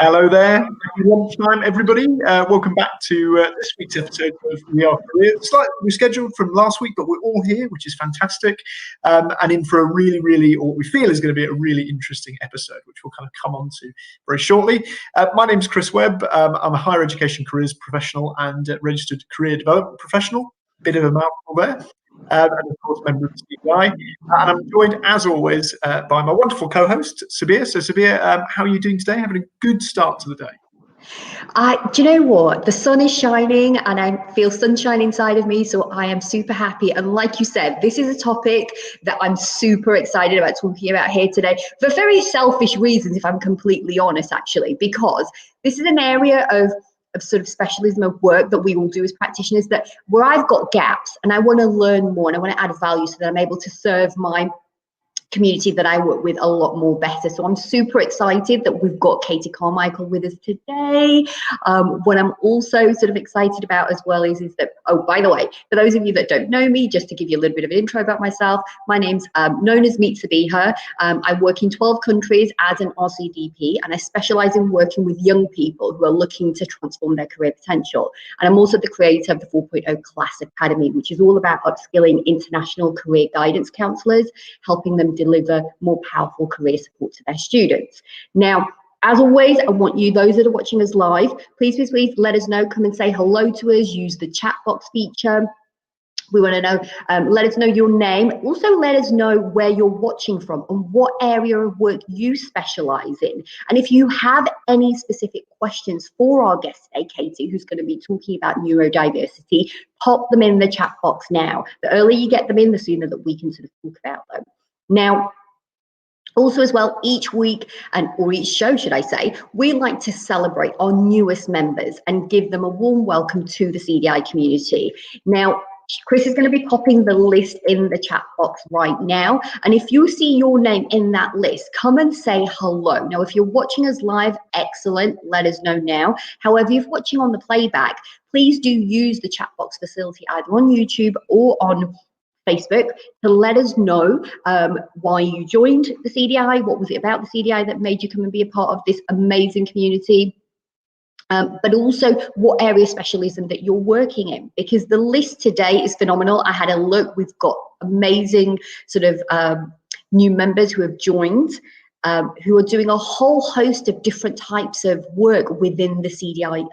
Hello there. Happy lunchtime, everybody. Welcome back to this week's episode of We Are Career. Slightly rescheduled from last week, but we're all here, which is fantastic. And in for a really, or what we feel is going to be a really interesting episode, which we'll kind of come on to very shortly. My name's Chris Webb. I'm a higher education careers professional and registered career development professional. Bit of a mouthful there. And of course, member of the CEI. And I'm joined, as always, by my wonderful co-host, Sabir. So, Sabir, how are you doing today? Having a good start to the day? Do you know what? The sun is shining and I feel sunshine inside of me, so I am super happy. And like you said, this is a topic that I'm super excited about talking about here today for very selfish reasons, if I'm completely honest, actually, because this is an area of sort of specialism of work that we all do as practitioners, that where I've got gaps and I want to learn more and I want to add value so that I'm able to serve my community that I work with a lot more better. So I'm super excited that we've got Katie Carmichael with us today. What I'm also sort of excited about as well is that, oh, by the way, for those of you that don't know me, just to give you a little bit of an intro about myself, my name's known as Meet Sabiha. I work in 12 countries as an RCDP, and I specialize in working with young people who are looking to transform their career potential. And I'm also the creator of the 4.0 Class Academy, which is all about upskilling international career guidance counsellors, helping them deliver more powerful career support to their students. Now, as always, I want you, those that are watching us live, please let us know, come and say hello to us, use the chat box feature. We want to know, let us know your name. Also, let us know where you're watching from and what area of work you specialize in. And if you have any specific questions for our guest today, Katie, who's going to be talking about neurodiversity, pop them in the chat box now. The earlier you get them in, the sooner that we can sort of talk about them. Now, also as well, each week or each show, should I say, we like to celebrate our newest members and give them a warm welcome to the CDI community. Now, Chris is going to be popping the list in the chat box right now. And if you see your name in that list, come and say hello. Now, if you're watching us live, excellent, let us know now. However, if you're watching on the playback, please do use the chat box facility either on YouTube or on Facebook to let us know why you joined the CDI, what was it about the CDI that made you come and be a part of this amazing community, but also what area specialism that you're working in, because the list today is phenomenal. I had a look, we've got amazing sort of new members who have joined, who are doing a whole host of different types of work within the CDI,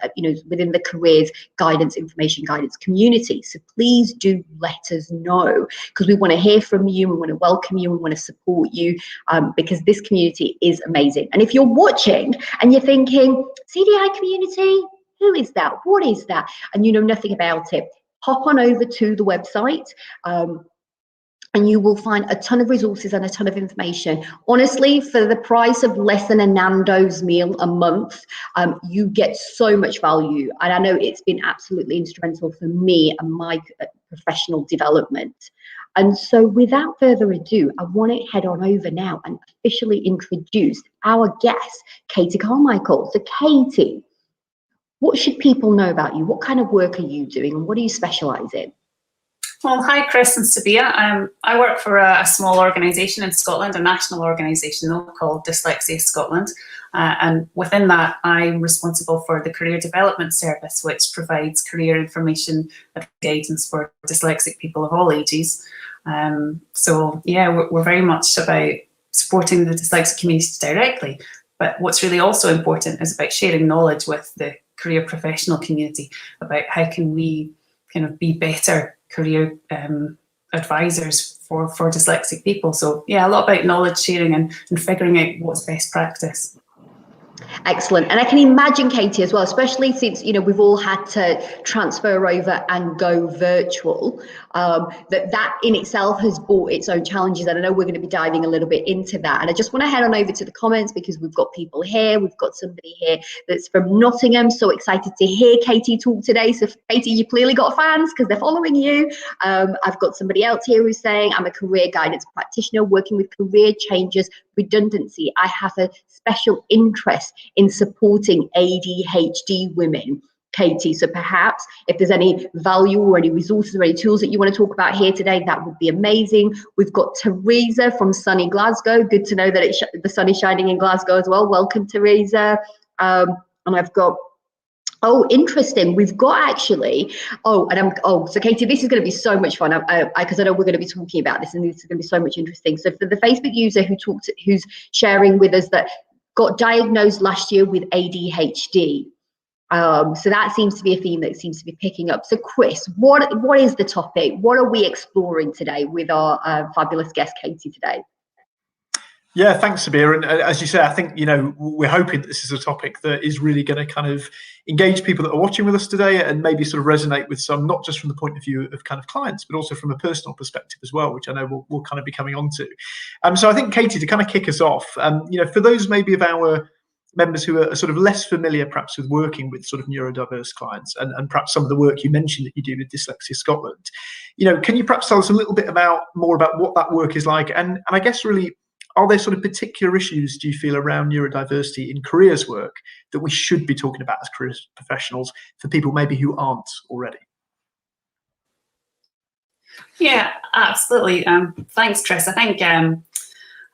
within the careers guidance, information guidance community. So please do let us know, because we want to hear from you, we want to welcome you, we want to support you, because this community is amazing. And if you're watching and you're thinking, CDI community, who is that? What is that? And you know nothing about it, hop on over to the website. And you will find a ton of resources and a ton of information. Honestly, for the price of less than a Nando's meal a month, you get so much value. And I know it's been absolutely instrumental for me and my professional development. And so without further ado, I want to head on over now and officially introduce our guest, Katie Carmichael. So Katie, what should people know about you? What kind of work are you doing and what do you specialize in? Well, hi, Chris and Sabia. I work for a small organisation in Scotland, a national organisation though, called Dyslexia Scotland. And within that, I'm responsible for the Career Development Service, which provides career information and guidance for dyslexic people of all ages. So, yeah, we're very much about supporting the dyslexic community directly. But what's really also important is about sharing knowledge with the career professional community about how can we kind of be better career advisors for dyslexic people. So yeah, a lot about knowledge sharing and figuring out what's best practice. Excellent. And I can imagine, Katie, as well, especially since, we've all had to transfer over and go virtual, that in itself has brought its own challenges. And I know we're going to be diving a little bit into that. And I just want to head on over to the comments because we've got people here. We've got somebody here that's from Nottingham. So excited to hear Katie talk today. So Katie, you clearly got fans because they're following you. I've got somebody else here who's saying, I'm a career guidance practitioner working with career changes, redundancy. I have a special interest in supporting ADHD women. Katie, so perhaps if there's any value or any resources or any tools that you want to talk about here today, that would be amazing. We've got Teresa from sunny Glasgow. Good to know that the sun is shining in Glasgow as well. Welcome, Teresa. And I've got, oh, interesting. We've got actually, so Katie, this is going to be so much fun because I know we're going to be talking about this and this is going to be so much interesting. So for the Facebook user who's sharing with us that got diagnosed last year with ADHD. So that seems to be a theme that seems to be picking up. So Chris, what is the topic? What are we exploring today with our fabulous guest, Katie, today? Yeah, thanks, Sabir. And as you say, I think, we're hoping that this is a topic that is really going to kind of engage people that are watching with us today and maybe sort of resonate with some, not just from the point of view of kind of clients, but also from a personal perspective as well, which I know we'll kind of be coming on to. So I think, Katie, to kind of kick us off, for those maybe of our members who are sort of less familiar perhaps with working with sort of neurodiverse clients and perhaps some of the work you mentioned that you do with Dyslexia Scotland, can you perhaps tell us a little bit more about what that work is like? And I guess really, are there sort of particular issues, do you feel, around neurodiversity in careers work that we should be talking about as careers professionals for people maybe who aren't already? Yeah, absolutely. Thanks, Chris. I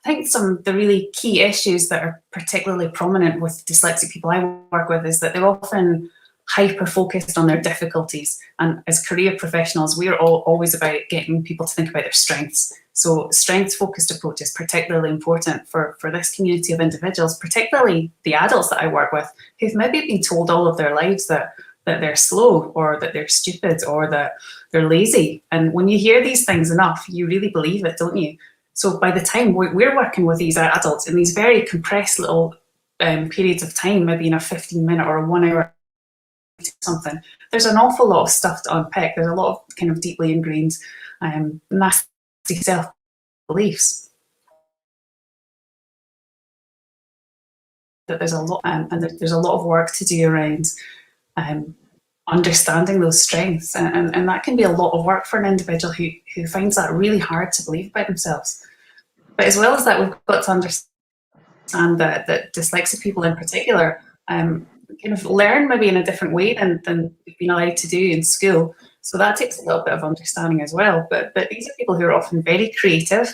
think some of the really key issues that are particularly prominent with dyslexic people I work with is that they're often hyper-focused on their difficulties. And as career professionals, we're always about getting people to think about their strengths. So strengths-focused approach is particularly important for this community of individuals, particularly the adults that I work with, who've maybe been told all of their lives that they're slow or that they're stupid or that they're lazy. And when you hear these things enough, you really believe it, don't you? So by the time we're working with these adults in these very compressed little periods of time, maybe in a 15-minute or a 1 hour something, there's an awful lot of stuff to unpick. There's a lot of kind of deeply ingrained nasty self-beliefs. That there's a lot, and there's a lot of work to do around understanding those strengths, and that can be a lot of work for an individual who finds that really hard to believe about themselves. But as well as that, we've got to understand that dyslexic people in particular kind of learn maybe in a different way than we've been allowed to do in school. So that takes a little bit of understanding as well. But these are people who are often very creative,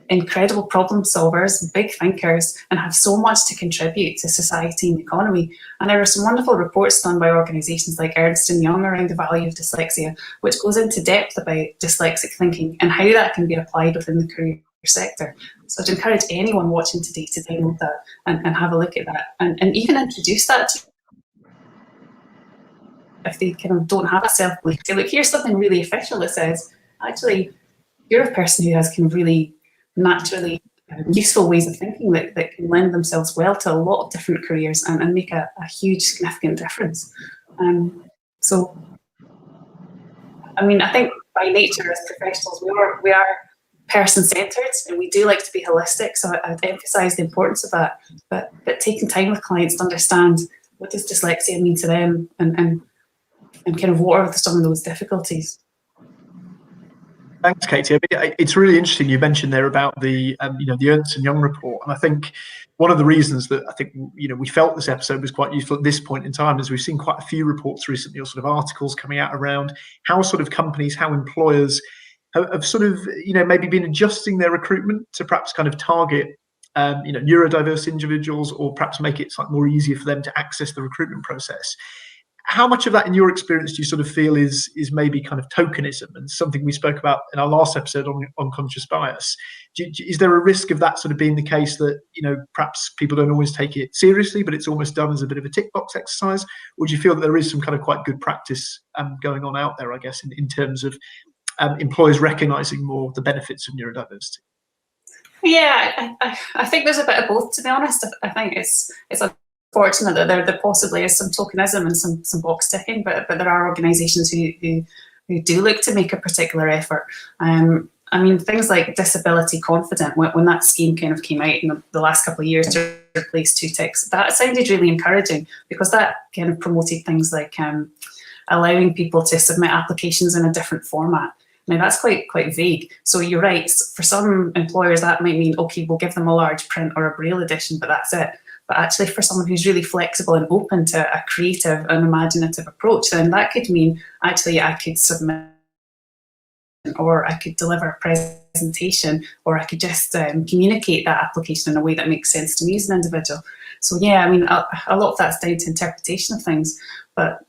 incredible problem solvers, big thinkers, and have so much to contribute to society and the economy. And there are some wonderful reports done by organisations like Ernst & Young around the value of dyslexia, which goes into depth about dyslexic thinking and how that can be applied within the career sector. So I'd encourage anyone watching today to download that and have a look at that and even introduce that to, if they kind of don't have a self-belief. Say, look, here's something really official that says, actually, you're a person who has kind of really naturally useful ways of thinking that can lend themselves well to a lot of different careers and make a huge significant difference. So, I mean, I think by nature as professionals, we are person-centred and we do like to be holistic, so I'd emphasise the importance of that, but taking time with clients to understand what does dyslexia mean to them and kind of what are some of those difficulties. Thanks, Katie. I mean, it's really interesting you mentioned there about the the Ernst & Young report, and I think one of the reasons that I think we felt this episode was quite useful at this point in time is we've seen quite a few reports recently or sort of articles coming out around how sort of companies, how employers have sort of maybe been adjusting their recruitment to perhaps kind of target neurodiverse individuals, or perhaps make it more easier for them to access the recruitment process. How much of that, in your experience, do you sort of feel is maybe kind of tokenism and something we spoke about in our last episode on unconscious bias? Is there a risk of that sort of being the case that perhaps people don't always take it seriously, but it's almost done as a bit of a tick box exercise? Or do you feel that there is some kind of quite good practice going on out there, I guess, in terms of employers recognising more the benefits of neurodiversity? Yeah, I think there's a bit of both, to be honest. I think it's unfortunate that there possibly is some tokenism and some box ticking, but there are organisations who do look to make a particular effort. I mean, things like Disability Confident, when that scheme kind of came out in the last couple of years to replace 2 ticks, that sounded really encouraging because that kind of promoted things like allowing people to submit applications in a different format. Now that's quite vague. So you're right, for some employers that might mean, okay, we'll give them a large print or a Braille edition, but that's it. But actually for someone who's really flexible and open to a creative and imaginative approach, then that could mean actually I could submit or I could deliver a presentation, or I could just communicate that application in a way that makes sense to me as an individual. So yeah, I mean, a lot of that's down to interpretation of things, but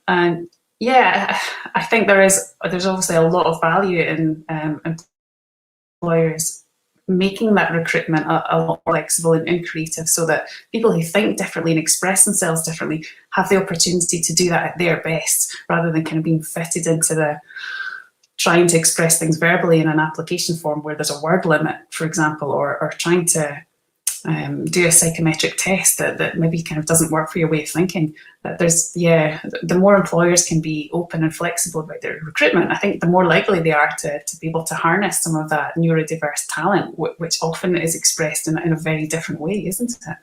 yeah, I think there's obviously a lot of value in employers making that recruitment a lot more flexible and creative, so that people who think differently and express themselves differently have the opportunity to do that at their best, rather than kind of being fitted into the trying to express things verbally in an application form where there's a word limit, for example, or trying to do a psychometric test that maybe kind of doesn't work for your way of thinking. That there's, yeah, the more employers can be open and flexible about their recruitment, I think the more likely they are to be able to harness some of that neurodiverse talent, which often is expressed in a very different way, isn't it?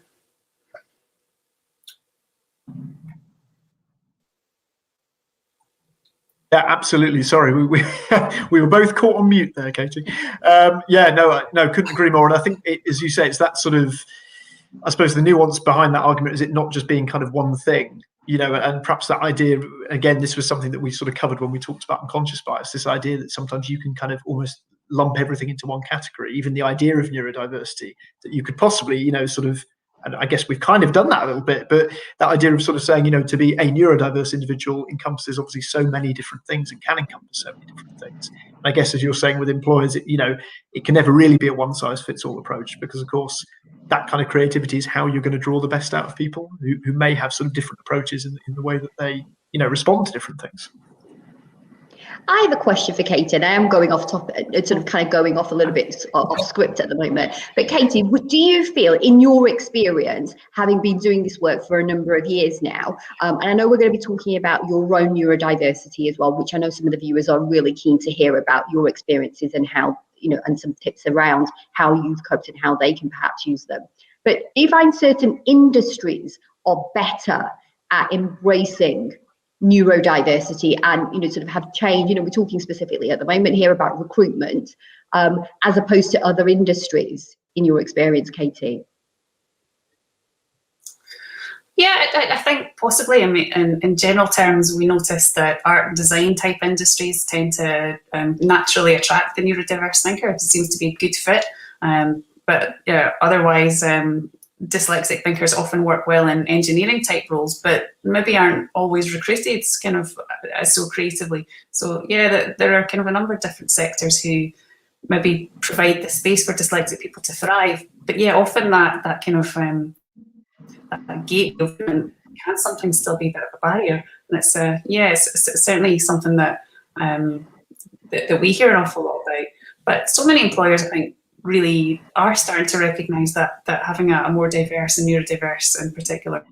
Yeah, absolutely. Sorry, we were both caught on mute there, Katie. Yeah, no, couldn't agree more. And I think, as you say, it's that sort of, I suppose the nuance behind that argument is it not just being kind of one thing, you know, and perhaps that idea, again, this was something that we sort of covered when we talked about unconscious bias, this idea that sometimes you can kind of almost lump everything into one category, even the idea of neurodiversity, that you could possibly, you know, sort of, and I guess we've kind of done that a little bit, but that idea of sort of saying, you know, to be a neurodiverse individual encompasses obviously so many different things and can encompass so many different things. And I guess, as you're saying with employers, you know, it can never really be a one size fits all approach, because of course that kind of creativity is how you're going to draw the best out of people who may have sort of different approaches in the way that they, you know, respond to different things. I have a question for Katie, and I am going off topic, sort of kind of going off a little bit off script at the moment. But Katie, do you feel, in your experience, having been doing this work for a number of years now, and I know we're going to be talking about your own neurodiversity as well, which I know some of the viewers are really keen to hear about your experiences and how, you know, and some tips around how you've coped and how they can perhaps use them. But do you find certain industries are better at embracing neurodiversity and, you know, sort of have change, you know, we're talking specifically at the moment here about recruitment, as opposed to other industries, in your experience, Katie? Yeah, I think possibly. I mean, in general terms, we notice that art and design type industries tend to naturally attract the neurodiverse thinker. It seems to be a good fit. But yeah, otherwise, dyslexic thinkers often work well in engineering type roles, but maybe aren't always recruited kind of so creatively. So yeah, there are kind of a number of different sectors who maybe provide the space for dyslexic people to thrive. But yeah, often that kind of that gate can sometimes still be a bit of a barrier. And it's yeah, it's certainly something that that we hear an awful lot about. But so many employers, I think, really are starting to recognise that having a more diverse and neurodiverse in particular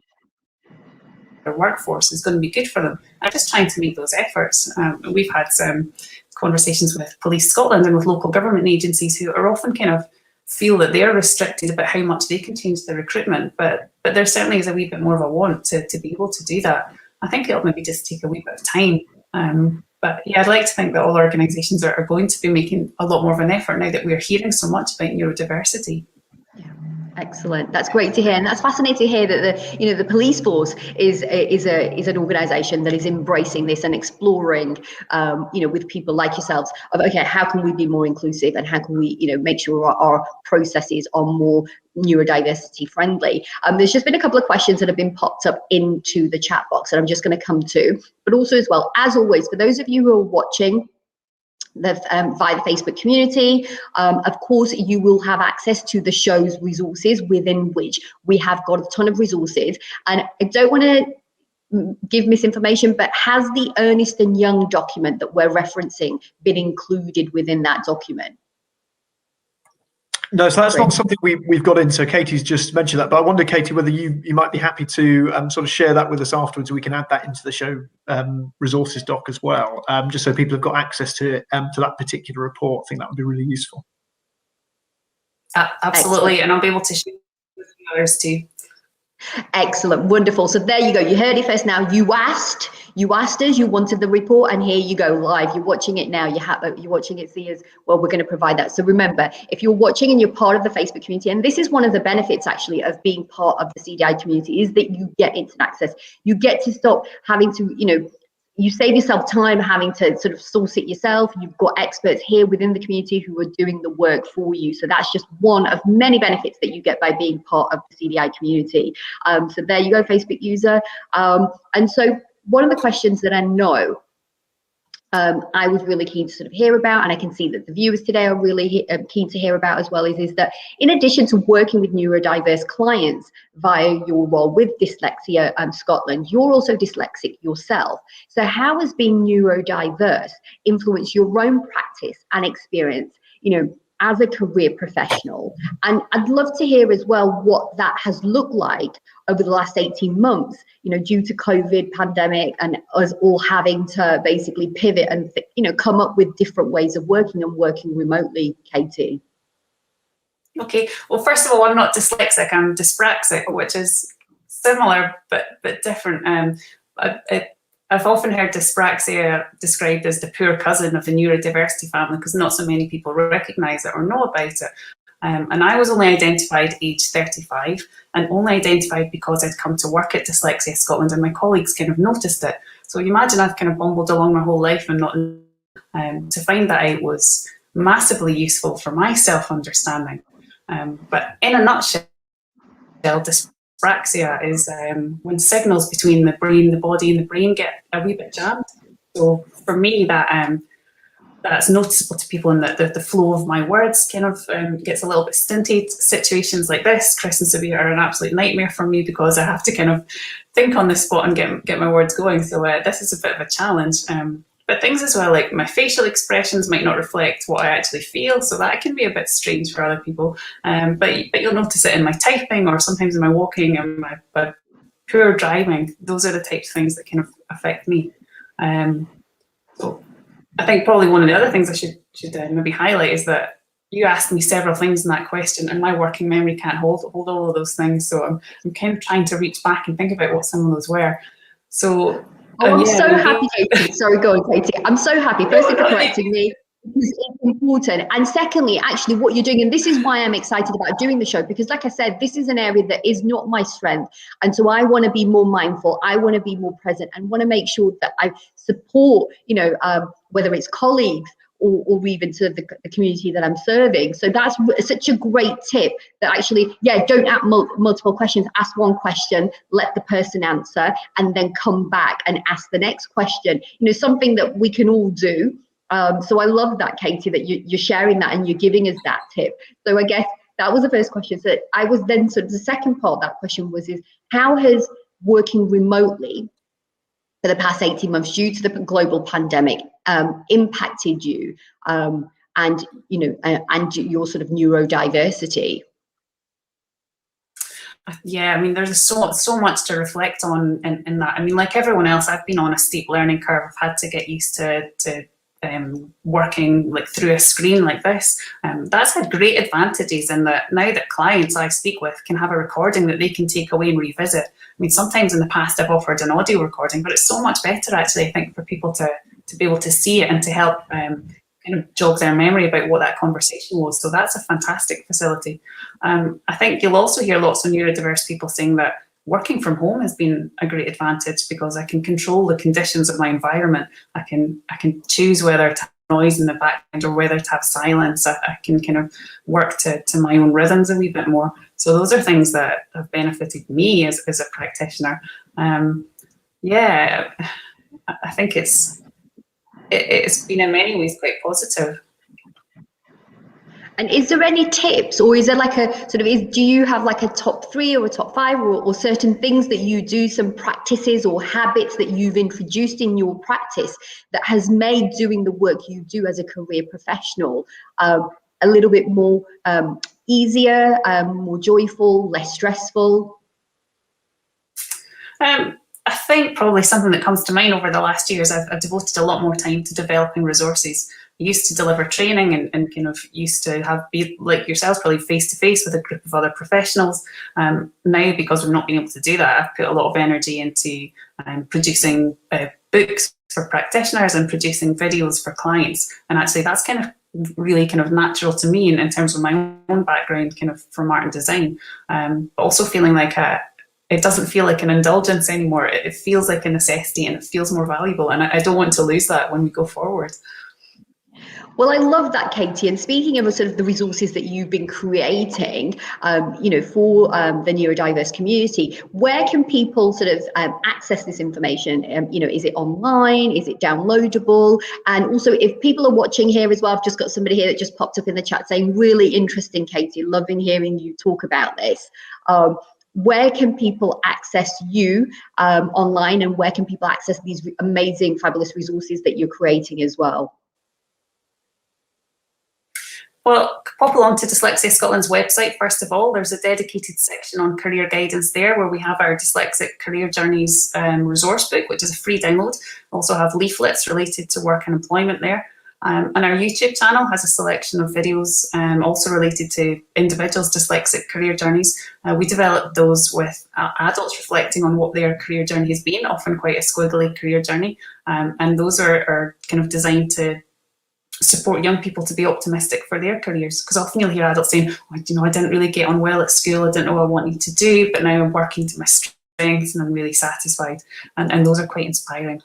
workforce is going to be good for them. I'm just trying to make those efforts. We've had some conversations with Police Scotland and with local government agencies who are often kind of feel that they're restricted about how much they can change their recruitment, but there certainly is a wee bit more of a want to be able to do that. I think it'll maybe just take a wee bit of time. But yeah, I'd like to think that all organisations are going to be making a lot more of an effort now that we're hearing so much about neurodiversity. Yeah, excellent. That's great to hear, and that's fascinating to hear that the police force is an organisation that is embracing this and exploring, with people like yourselves of, okay, how can we be more inclusive and how can we, make sure our processes are more neurodiversity friendly. There's just been a couple of questions that have been popped up into the chat box that I'm just going to come to, but also as well, as always, for those of you who are watching via the Facebook community, of course, you will have access to the show's resources, within which we have got a ton of resources. And I don't want to give misinformation, but has the Ernst & Young document that we're referencing been included within that document? No, so that's not something we've got in. So Katie's just mentioned that, but I wonder, Katie, whether you might be happy to sort of share that with us afterwards. We can add that into the show resources doc as well, just so people have got access to it, to that particular report. I think that would be really useful. Absolutely, and I'll be able to share with others too. Excellent, wonderful. So there you go. You heard it first. Now you asked us, you wanted the report, and here you go live. You're watching it now. You're watching it. See as well. We're going to provide that. So remember, if you're watching and you're part of the Facebook community, and this is one of the benefits actually of being part of the CEIAG community, is that you get instant access. You get to stop having to, you save yourself time having to sort of source it yourself. You've got experts here within the community who are doing the work for you. So that's just one of many benefits that you get by being part of the CDI community. So there you go, Facebook user. And so one of the questions that I know I was really keen to sort of hear about, and I can see that the viewers today are really keen to hear about as well, is that in addition to working with neurodiverse clients via your role with Dyslexia Scotland, you're also dyslexic yourself. So how has being neurodiverse influenced your own practice and experience, as a career professional? And I'd love to hear as well what that has looked like over the last 18 months, due to COVID pandemic and us all having to basically pivot and, come up with different ways of working and working remotely, Katie. Okay, well, first of all, I'm not dyslexic, I'm dyspraxic, which is similar but different. I've often heard dyspraxia described as the poor cousin of the neurodiversity family because not so many people recognise it or know about it. And I was only identified age 35 and only identified because I'd come to work at Dyslexia Scotland and my colleagues kind of noticed it. So you imagine I've kind of bumbled along my whole life and not to find that out was massively useful for my self-understanding. But in a nutshell, dyspraxia is when signals between the brain, the body and the brain get a wee bit jammed. So for me, that's noticeable to people in that the flow of my words kind of gets a little bit stinted. Situations like this, Chris and Sabia, are an absolute nightmare for me because I have to kind of think on the spot and get my words going. So this is a bit of a challenge. But things as well, like my facial expressions might not reflect what I actually feel, so that can be a bit strange for other people. But you'll notice it in my typing or sometimes in my walking and my poor driving. Those are the types of things that kind of affect me. So I think probably one of the other things I should maybe highlight is that you asked me several things in that question, and my working memory can't hold all of those things. So I'm kind of trying to reach back and think about what some of those were. So. Oh, I'm so happy, Katie. Sorry, go on, Katie. I'm so happy. Firstly, for correcting me. It's important. And secondly, actually, what you're doing, and this is why I'm excited about doing the show, because like I said, this is an area that is not my strength. And so I want to be more mindful. I want to be more present and want to make sure that I support, whether it's colleagues or even to the community that I'm serving. So that's such a great tip that actually, don't ask multiple questions, ask one question, let the person answer, and then come back and ask the next question. Something that we can all do. So I love that, Katie, that you're sharing that and you're giving us that tip. So I guess that was the first question. So I was then, so the second part of that question is how has working remotely for the past 18 months due to the global pandemic impacted you and your sort of neurodiversity? Yeah, I mean, there's so much to reflect on in that. I mean, like everyone else, I've been on a steep learning curve. I've had to get used to working like through a screen like this. That's had great advantages in that now that clients I speak with can have a recording that they can take away and revisit. I mean, sometimes in the past I've offered an audio recording, but it's so much better actually, I think, for people to be able to see it and to help kind of jog their memory about what that conversation was. So that's a fantastic facility. I think you'll also hear lots of neurodiverse people saying that working from home has been a great advantage because I can control the conditions of my environment. I can choose whether to have noise in the background or whether to have silence. I can kind of work to my own rhythms a wee bit more. So those are things that have benefited me as a practitioner. Yeah, I think it's been in many ways quite positive. And is there any tips, or is there like a sort of, do you have like a top 3 or a top 5 or certain things that you do, some practices or habits that you've introduced in your practice that has made doing the work you do as a career professional a little bit more easier, more joyful, less stressful? I think probably something that comes to mind over the last years, I've devoted a lot more time to developing resources. I used to deliver training and kind of used to be like yourselves, probably face-to-face with a group of other professionals. Now, because we've not been able to do that, I've put a lot of energy into producing books for practitioners and producing videos for clients. And actually that's kind of really kind of natural to me in terms of my own background kind of from art and design. But also feeling like it doesn't feel like an indulgence anymore. It feels like a necessity, and it feels more valuable. And I don't want to lose that when we go forward. Well, I love that, Katie. And speaking of sort of the resources that you've been creating, you know, for the neurodiverse community, where can people sort of access this information? You know, is it online? Is it downloadable? And also, if people are watching here as well, I've just got somebody here that just popped up in the chat saying, really interesting, Katie, loving hearing you talk about this. Where can people access you online, and where can people access these amazing, fabulous resources that you're creating as well? Well, pop along to Dyslexia Scotland's website. First of all, there's a dedicated section on career guidance there, where we have our Dyslexic Career Journeys resource book, which is a free download. We also have leaflets related to work and employment there. And our YouTube channel has a selection of videos also related to individuals' dyslexic career journeys. We developed those with adults reflecting on what their career journey has been, often quite a squiggly career journey. And those are kind of designed to support young people to be optimistic for their careers, because often you'll hear adults saying, oh, you know, I didn't really get on well at school, I didn't know what I wanted to do, but now I'm working to my strengths and I'm really satisfied. And those are quite inspiring.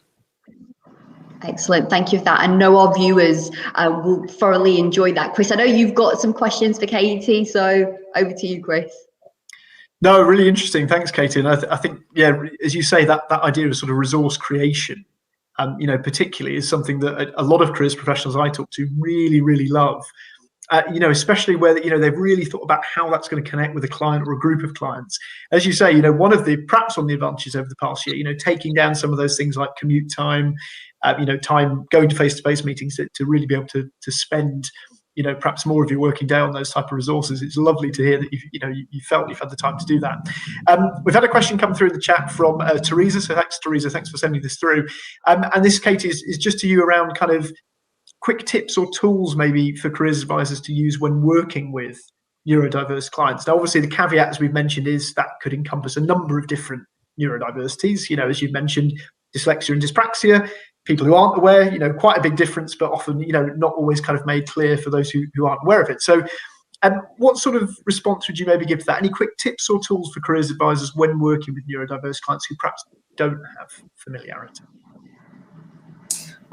Excellent, thank you for that. I know our viewers will thoroughly enjoy that. Chris, I know you've got some questions for Katie, so over to you, Chris. No, really interesting. Thanks, Katie. And I think, yeah, as you say, that idea of sort of resource creation, you know, particularly is something that a lot of careers professionals I talk to really, really love. You know, especially where, you know, they've really thought about how that's going to connect with a client or a group of clients. As you say, you know, one of the, perhaps one of the advantages over the past year, you know, taking down some of those things like commute time, you know, time going to face-to-face meetings to really be able to spend, you know, perhaps more of your working day on those type of resources. It's lovely to hear that you felt you've had the time to do that. We've had a question come through in the chat from Teresa. So thanks, Teresa. Thanks for sending this through. And this, Katie, is just to you around kind of quick tips or tools maybe for careers advisors to use when working with neurodiverse clients. Now, obviously, the caveat, as we've mentioned, is that could encompass a number of different neurodiversities. You know, as you've mentioned, dyslexia and dyspraxia. People who aren't aware, you know, quite a big difference, but often, you know, not always kind of made clear for those who aren't aware of it. So what sort of response would you maybe give to that? Any quick tips or tools for careers advisors when working with neurodiverse clients who perhaps don't have familiarity?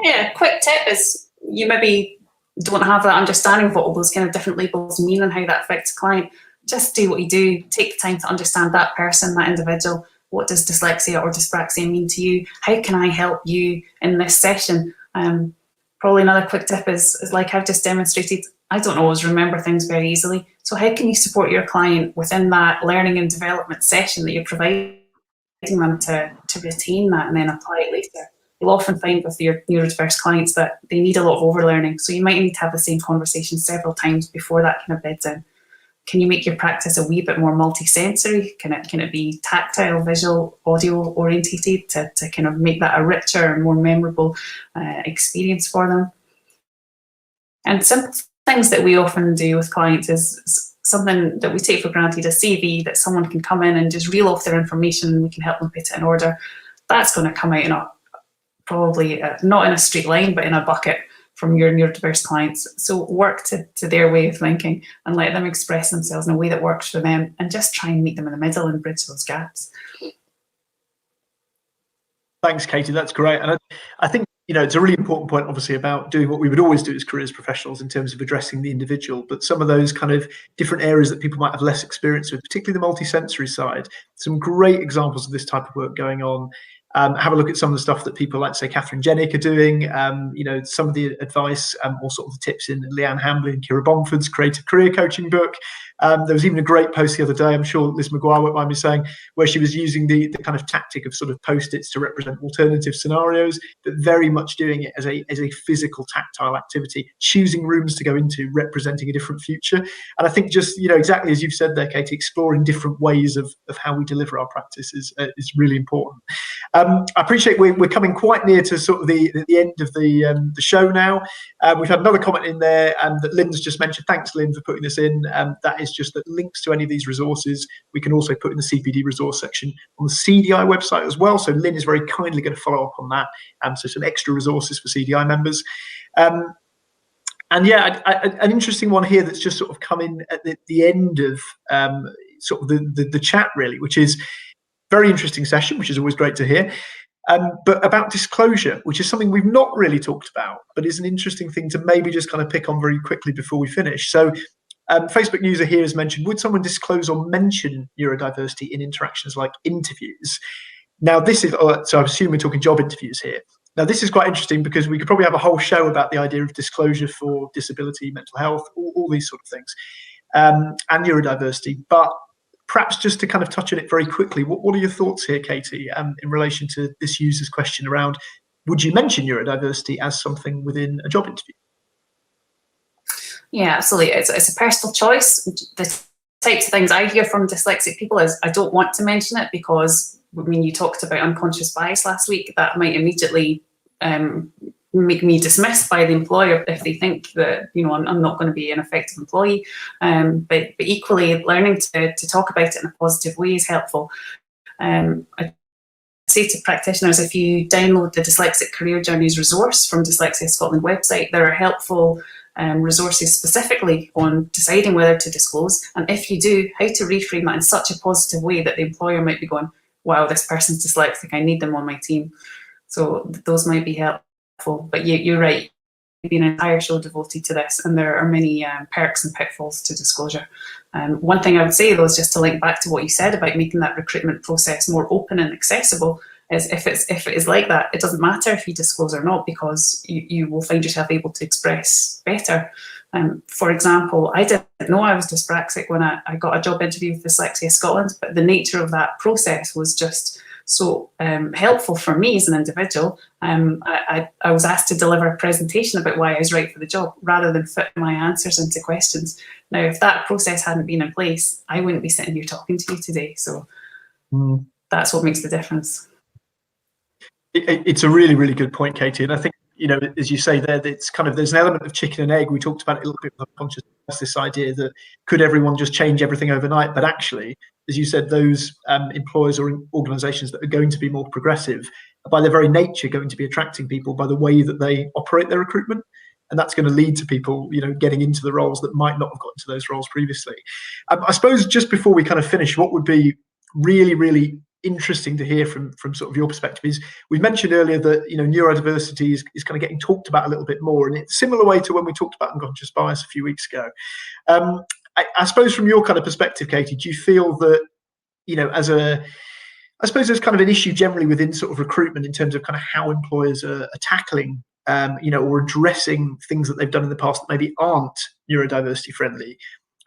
Yeah, quick tip is you maybe don't have that understanding of what all those kind of different labels mean and how that affects a client. Just do what you do. Take the time to understand that person, that individual. What does dyslexia or dyspraxia mean to you? How can I help you in this session? Probably another quick tip is like I've just demonstrated, I don't always remember things very easily. So how can you support your client within that learning and development session that you're providing them to retain that and then apply it later? You'll often find with your neurodiverse clients that they need a lot of overlearning. So you might need to have the same conversation several times before that kind of beds in. Can you make your practice a wee bit more multi-sensory? Can it be tactile, visual, audio orientated to kind of make that a richer and more memorable experience for them? And some things that we often do with clients is something that we take for granted, a CV that someone can come in and just reel off their information and we can help them put it in order. That's going to come out in probably not in a straight line, but in a bucket from your neurodiverse clients. So work to their way of thinking and let them express themselves in a way that works for them, and just try and meet them in the middle and bridge those gaps. Thanks, Katie. That's great. And I think, you know, it's a really important point, obviously, about doing what we would always do as careers professionals in terms of addressing the individual, but some of those kind of different areas that people might have less experience with, particularly the multisensory side. Some great examples of this type of work going on. Have a look at some of the stuff that people like, say, Catherine Jennick are doing, you know, some of the advice or sort of the tips in Leanne Hambley and Kira Bongford's Creative Career Coaching book. There was even a great post the other day, I'm sure Liz McGuire won't mind me saying, where she was using the kind of tactic of sort of post-its to represent alternative scenarios, but very much doing it as a physical, tactile activity, choosing rooms to go into, representing a different future. And I think just, you know, exactly as you've said there, Katie, exploring different ways of how we deliver our practice is really important. I appreciate we're coming quite near to sort of the end of the show now. We've had another comment in there that Lynn's just mentioned. Thanks, Lynn, for putting this in. That is just that links to any of these resources we can also put in the CPD resource section on the CDI website as well. So Lynn is very kindly going to follow up on that. So some extra resources for CDI members. And yeah, an interesting one here that's just sort of come in at the end of sort of the chat, really, which is, very interesting session, which is always great to hear. But about disclosure, which is something we've not really talked about, but is an interesting thing to maybe just kind of pick on very quickly before we finish. So Facebook user here has mentioned, would someone disclose or mention neurodiversity in interactions like interviews? Now, this is, so I assume we're talking job interviews here. Now, this is quite interesting because we could probably have a whole show about the idea of disclosure for disability, mental health, all these sort of things, and neurodiversity. But perhaps just to kind of touch on it very quickly, what are your thoughts here, Katie, in relation to this user's question around, would you mention neurodiversity as something within a job interview? Yeah, absolutely. It's a personal choice. The types of things I hear from dyslexic people is, I don't want to mention it because, I mean, you talked about unconscious bias last week. That might immediately make me dismissed by the employer if they think that, you know, I'm not going to be an effective employee. But equally, learning to talk about it in a positive way is helpful. I say to practitioners, if you download the Dyslexic Career Journeys resource from Dyslexia Scotland website, there are helpful resources specifically on deciding whether to disclose, and if you do, how to reframe it in such a positive way that the employer might be going, wow, this person's dyslexic, I need them on my team. So those might be helpful. But you're right, there's been an entire show devoted to this, and there are many perks and pitfalls to disclosure. One thing I would say, though, is just to link back to what you said about making that recruitment process more open and accessible, is if it is like that, it doesn't matter if you disclose or not, because you will find yourself able to express better. For example, I didn't know I was dyspraxic when I got a job interview with Dyslexia Scotland, but the nature of that process was just so helpful for me as an individual. I was asked to deliver a presentation about why I was right for the job, rather than fit my answers into questions. Now, if that process hadn't been in place, I wouldn't be sitting here talking to you today. So that's what makes the difference. It's a really, really good point, Katie. And I think, you know, as you say there, it's kind of, there's an element of chicken and egg. We talked about it a little bit with unconscious bias, this idea that could everyone just change everything overnight? But actually, as you said, those employers or organisations that are going to be more progressive are by their very nature going to be attracting people by the way that they operate their recruitment. And that's going to lead to people, you know, getting into the roles that might not have got into those roles previously. I suppose just before we kind of finish, what would be really, really interesting to hear from sort of your perspective is, we mentioned earlier that, you know, neurodiversity is kind of getting talked about a little bit more, and it's a similar way to when we talked about unconscious bias a few weeks ago. I suppose from your kind of perspective, Katie, do you feel that, you know, I suppose there's kind of an issue generally within sort of recruitment in terms of kind of how employers are tackling, you know, or addressing things that they've done in the past that maybe aren't neurodiversity friendly?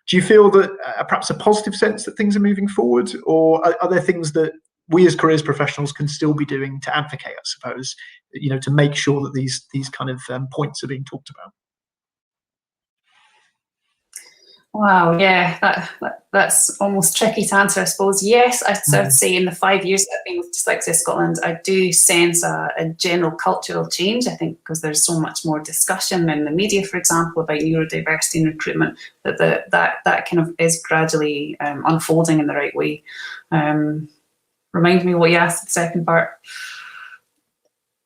Do you feel that perhaps a positive sense that things are moving forward, or are there things that we as careers professionals can still be doing to advocate, I suppose, you know, to make sure that these kind of points are being talked about? Wow, yeah, that's almost tricky to answer, I suppose. Yes, I'd say in the 5 years that I've been with Dyslexia Scotland, I do sense a general cultural change, I think, because there's so much more discussion in the media, for example, about neurodiversity and recruitment, that kind of is gradually unfolding in the right way. Remind me what you asked the second part.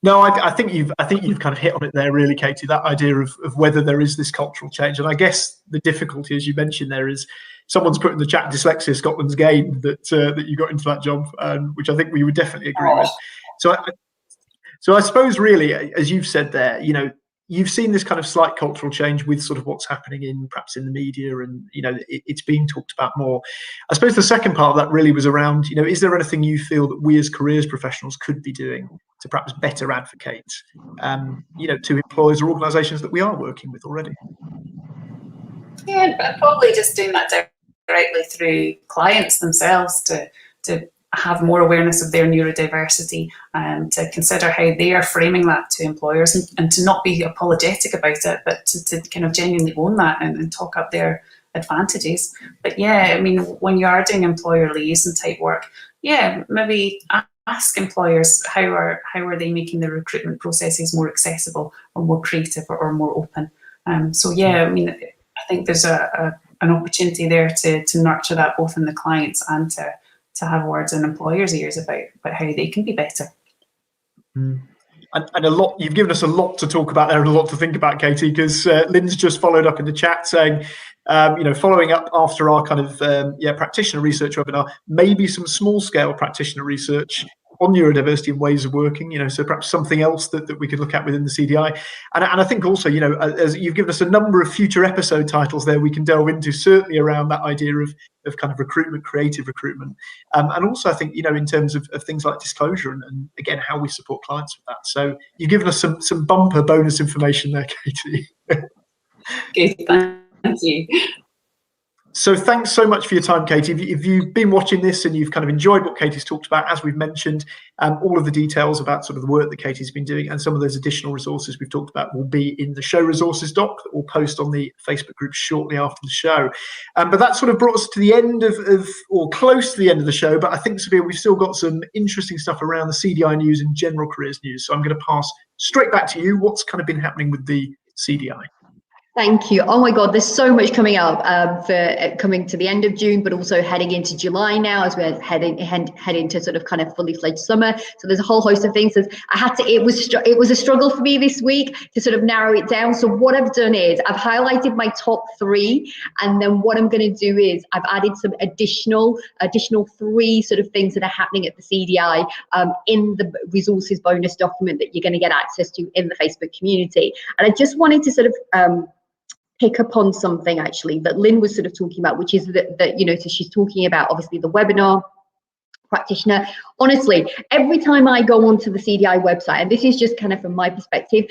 No, I think you've kind of hit on it there, really, Katie. That idea of whether there is this cultural change, and I guess the difficulty, as you mentioned, there is someone's put in the chat Dyslexia Scotland's gain that you got into that job, which I think we would definitely agree with. So I suppose, really, as you've said there, you know, you've seen this kind of slight cultural change with sort of what's happening perhaps in the media, and, you know, it's being talked about more. I suppose the second part of that really was around, you know, is there anything you feel that we as careers professionals could be doing to perhaps better advocate, you know, to employers or organisations that we are working with already? Yeah, but probably just doing that directly through clients themselves to have more awareness of their neurodiversity, and to consider how they are framing that to employers, and to not be apologetic about it, but to kind of genuinely own that and talk up their advantages. But yeah, I mean, when you are doing employer liaison type work, yeah, maybe ask employers how are they making their recruitment processes more accessible or more creative or more open. So yeah, I mean, I think there's an opportunity there to nurture that both in the clients and to have words in employers' ears about how they can be better. And a lot, you've given us a lot to talk about there and a lot to think about, Katie, because Lynn's just followed up in the chat saying following up after our kind of practitioner research webinar, maybe some small scale practitioner research on neurodiversity and ways of working, so perhaps something else that we could look at within the CDI. And I think also, as you've given us a number of future episode titles there we can delve into, certainly around that idea of kind of recruitment, creative recruitment. And also I think, in terms of things like disclosure and again, how we support clients with that. So you've given us some bumper bonus information there, Katie. Good, thank you. So thanks so much for your time, Katie. If you've been watching this and you've kind of enjoyed what Katie's talked about, as we've mentioned, all of the details about sort of the work that Katie's been doing and some of those additional resources we've talked about will be in the show resources doc that we'll post on the Facebook group shortly after the show. But that sort of brought us to the end of or close to the end of the show. But I think, Sabia, we've still got some interesting stuff around the CDI news and general careers news. So I'm going to pass straight back to you. What's kind of been happening with the CDI? Thank you. Oh my God, there's so much coming up for coming to the end of June, but also heading into July now as we're heading into sort of kind of fully fledged summer. So there's a whole host of things. It was a struggle for me this week to sort of narrow it down. So what I've done is I've highlighted my top 3, and then what I'm going to do is I've added some additional 3 sort of things that are happening at the CDI in the resources bonus document that you're going to get access to in the Facebook community. And I just wanted to sort of pick up on something actually that Lynn was sort of talking about, which is that so she's talking about obviously the webinar practitioner. Honestly, every time I go onto the CDI website, and this is just kind of from my perspective,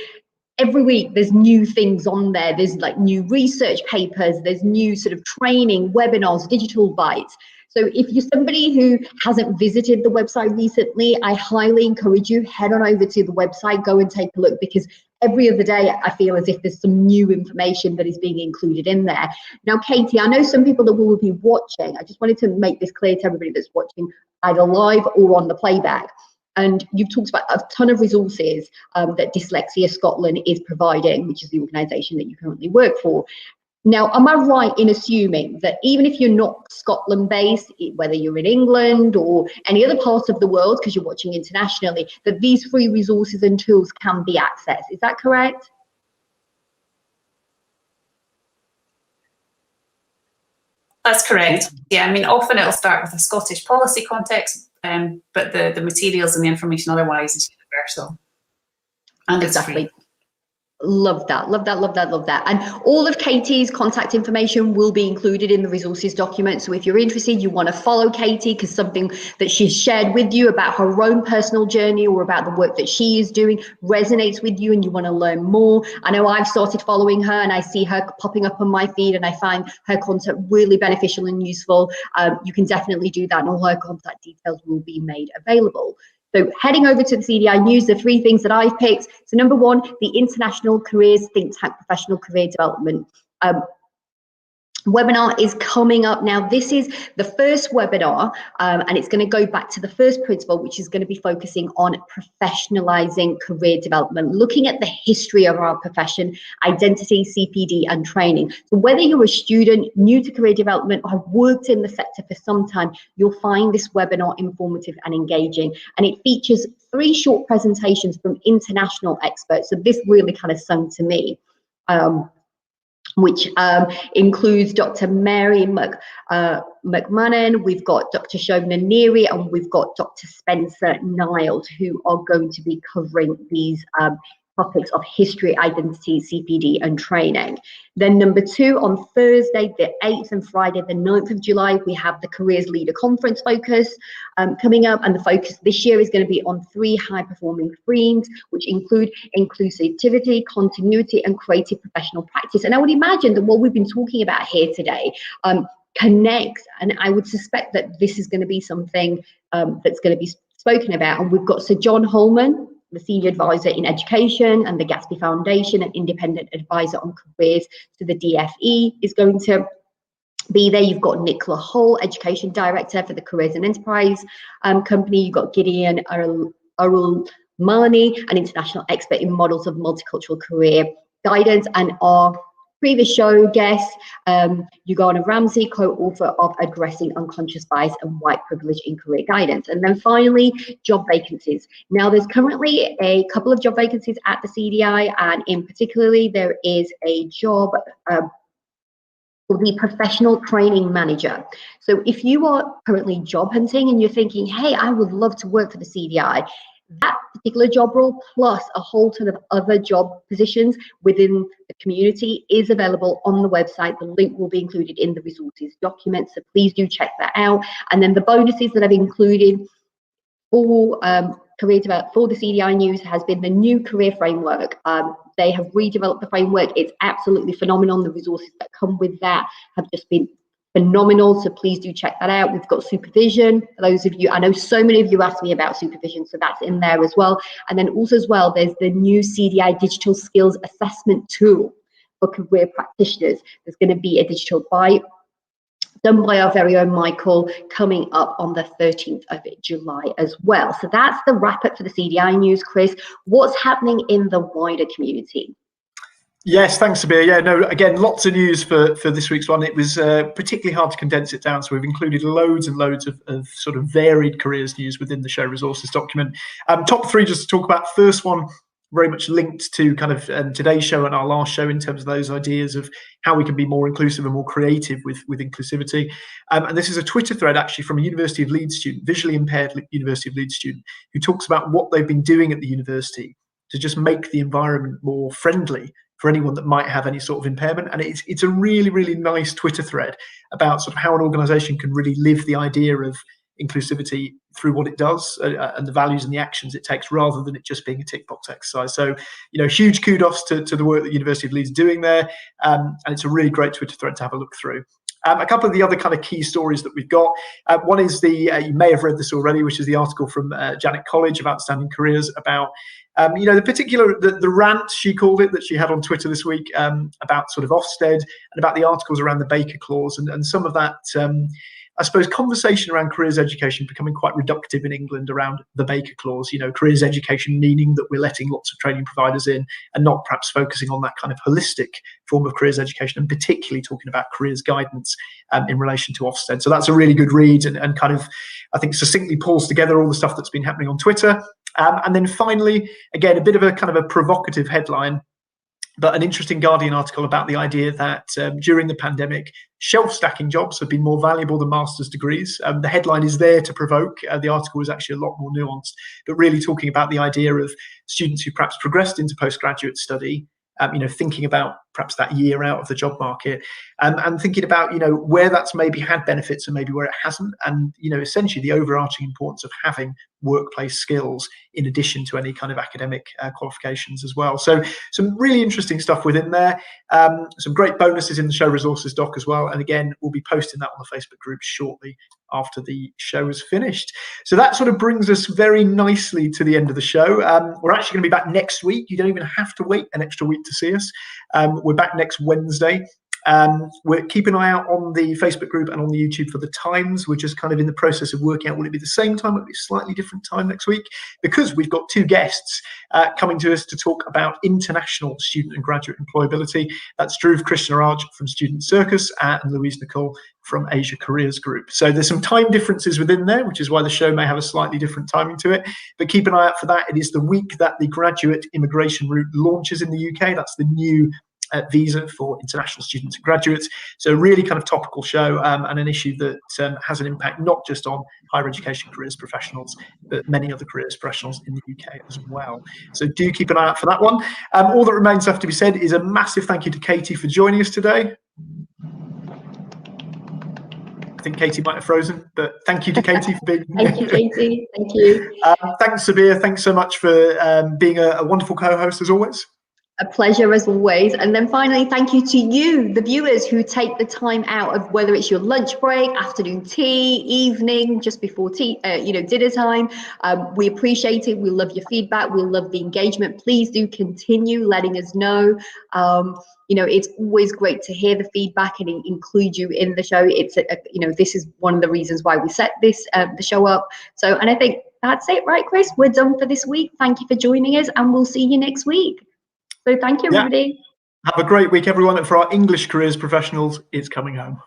every week there's new things on there. There's like new research papers, there's new sort of training, webinars, digital bites. So if you're somebody who hasn't visited the website recently, I highly encourage you, head on over to the website, go and take a look, because every other day I feel as if there's some new information that is being included in there. Now, Katie, I know some people that will be watching. I just wanted to make this clear to everybody that's watching either live or on the playback. And you've talked about a ton of resources that Dyslexia Scotland is providing, which is the organisation that you currently work for. Now, am I right in assuming that even if you're not Scotland based, whether you're in England or any other part of the world, because you're watching internationally, that these free resources and tools can be accessed? Is that correct? That's correct. Yeah, I mean, often it'll start with a Scottish policy context, but the materials and the information otherwise is universal. And exactly. Love that. And all of Katie's contact information will be included in the resources document. So if you're interested, you want to follow Katie because something that she's shared with you about her own personal journey or about the work that she is doing resonates with you and you want to learn more. I know I've started following her and I see her popping up on my feed and I find her content really beneficial and useful. You can definitely do that and all her contact details will be made available. So heading over to the CDI News, the 3 things that I've picked. So number 1, the International Careers Think Tank Professional Career Development webinar is coming up now. This is the first webinar and it's going to go back to the first principle, which is going to be focusing on professionalizing career development, looking at the history of our profession, identity, CPD and training. So whether you're a student new to career development or have worked in the sector for some time, you'll find this webinar informative and engaging, and it features 3 short presentations from international experts. So this really kind of sung to me. Which includes Dr. Mary McMahon, we've got Dr. Shobna Neary, and we've got Dr. Spencer Niles, who are going to be covering these topics of history, identity, CPD and training. Then number 2, on Thursday the 8th and Friday the 9th of July, we have the Careers Leader Conference focus coming up, and the focus this year is going to be on 3 high-performing themes, which include inclusivity, continuity and creative professional practice. And I would imagine that what we've been talking about here today connects, and I would suspect that this is going to be something that's going to be spoken about. And we've got Sir John Holman, the Senior Advisor in Education and the Gatsby Foundation, an Independent Advisor on Careers to the DFE, is going to be there. You've got Nicola Hull, Education Director for the Careers and Enterprise Company. You've got Gideon Arul-Mani, an international expert in models of multicultural career guidance, and our previous show guest, Ugana Ramsey, co-author of Addressing Unconscious Bias and White Privilege in Career Guidance. And then finally, job vacancies. Now, there's currently a couple of job vacancies at the CDI, and in particularly, there is a job for the professional training manager. So if you are currently job hunting and you're thinking, hey, I would love to work for the CDI, that particular job role plus a whole ton of other job positions within the community is available on the website. The link will be included in the resources document, so please do check that out. And then the bonuses that I've included for career development for the CDI News has been the new career framework. They have redeveloped the framework. It's absolutely phenomenal. The resources that come with that have just been phenomenal, so please do check that out. We've got supervision for those of you. I know so many of you asked me about supervision, so that's in there as well. And then also as well, there's the new CDI digital skills assessment tool for career practitioners. There's going to be a digital bite done by our very own Michael coming up on the 13th of July as well. So that's the wrap up for the CDI News, Chris. What's happening in the wider community? Yes, thanks, Sabir. Yeah, no, again, lots of news for this week's one. It was particularly hard to condense it down, so we've included loads and loads of sort of varied careers news within the show resources document. Top three just to talk about. First one, very much linked to kind of today's show and our last show in terms of those ideas of how we can be more inclusive and more creative with inclusivity. And this is a Twitter thread actually from a University of Leeds student, visually impaired University of Leeds student, who talks about what they've been doing at the university to just make the environment more friendly for anyone that might have any sort of impairment. And it's a really, really nice Twitter thread about sort of how an organisation can really live the idea of inclusivity through what it does and the values and the actions it takes, rather than it just being a tick box exercise. So, you know, huge kudos to the work that University of Leeds is doing there. And it's a really great Twitter thread to have a look through. A couple of the other kind of key stories that we've got. One is you may have read this already, which is the article from Janet College of Outstanding Careers about you know, the rant, she called it, that she had on Twitter this week about sort of Ofsted and about the articles around the Baker Clause and some of that, I suppose, conversation around careers education becoming quite reductive in England around the Baker Clause, you know, careers education meaning that we're letting lots of training providers in and not perhaps focusing on that kind of holistic form of careers education, and particularly talking about careers guidance in relation to Ofsted. So that's a really good read and kind of, I think, succinctly pulls together all the stuff that's been happening on Twitter. And then finally, again, a bit of a kind of a provocative headline, but an interesting Guardian article about the idea that during the pandemic, shelf stacking jobs have been more valuable than master's degrees. The headline is there to provoke. The article is actually a lot more nuanced, but really talking about the idea of students who perhaps progressed into postgraduate study, you know, thinking about perhaps that year out of the job market, and thinking about, you know, where that's maybe had benefits and maybe where it hasn't, and, you know, essentially the overarching importance of having workplace skills in addition to any kind of academic qualifications as well. So some really interesting stuff within there. Some great bonuses in the show resources doc as well. And again, we'll be posting that on the Facebook group shortly after the show is finished. So that sort of brings us very nicely to the end of the show. We're actually going to be back next week. You don't even have to wait an extra week to see us. We're back next Wednesday. We're keeping an eye out on the Facebook group and on the YouTube for the times. We're just kind of in the process of working out, will it be the same time, will it be a slightly different time next week? Because we've got two guests coming to us to talk about international student and graduate employability. That's Dhruv Krishnaraj from Student Circus and Louise Nicole from Asia Careers Group. So there's some time differences within there, which is why the show may have a slightly different timing to it. But keep an eye out for that. It is the week that the graduate immigration route launches in the UK. That's the new visa for international students and graduates. So really kind of topical show and an issue that has an impact not just on higher education careers professionals, but many other careers professionals in the UK as well. So do keep an eye out for that one. All that remains left to be said is a massive thank you to Katie for joining us today. I think Katie might have frozen, but thank you to Katie for being here. Thank you, Katie. Thank you. Thanks, Sabir. Thanks so much for being a wonderful co-host as always. A pleasure as always. And then finally, thank you to you, the viewers, who take the time out of whether it's your lunch break, afternoon tea, evening, just before tea, dinner time. We appreciate it. We love your feedback. We love the engagement. Please do continue letting us know. You know, it's always great to hear the feedback and include you in the show. It's, this is one of the reasons why we set this the show up. So, and I think that's it, right, Chris? We're done for this week. Thank you for joining us, and we'll see you next week. So thank you, everybody. Have a great week, everyone. And for our English careers professionals, it's coming home.